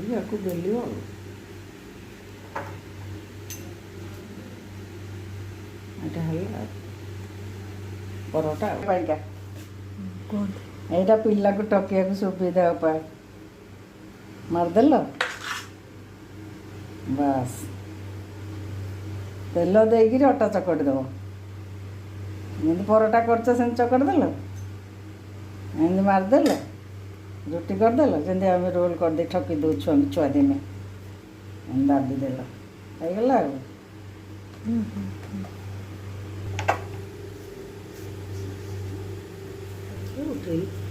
या को बेलियो এটা হলো পরোটা পাইকা कौन এইটা ପିଲାକୁ ଟକିବାକୁ ସୁବିଧା ଉପାୟ ମାରିଦେଲ ବାସ୍ ତେଲ ଦେଇକିରି ଅଟା ଚକଟି ଦେବ ଯେମିତି ପରଟା କରୁଛ ସେମିତି ଚକଟି ଦେଲ ଏମିତି ମାରିଦେଲ ରୁଟି କରିଦେଲ ଯେମିତି ଆମେ ରୋଲ୍ କରିଦେଇ ଠକି ଦେଉ ଛୁଆ ଦିନେ ଏମିତି ଦାବି ଦେଲ ହେଇଗଲା ଆଉ उठेगी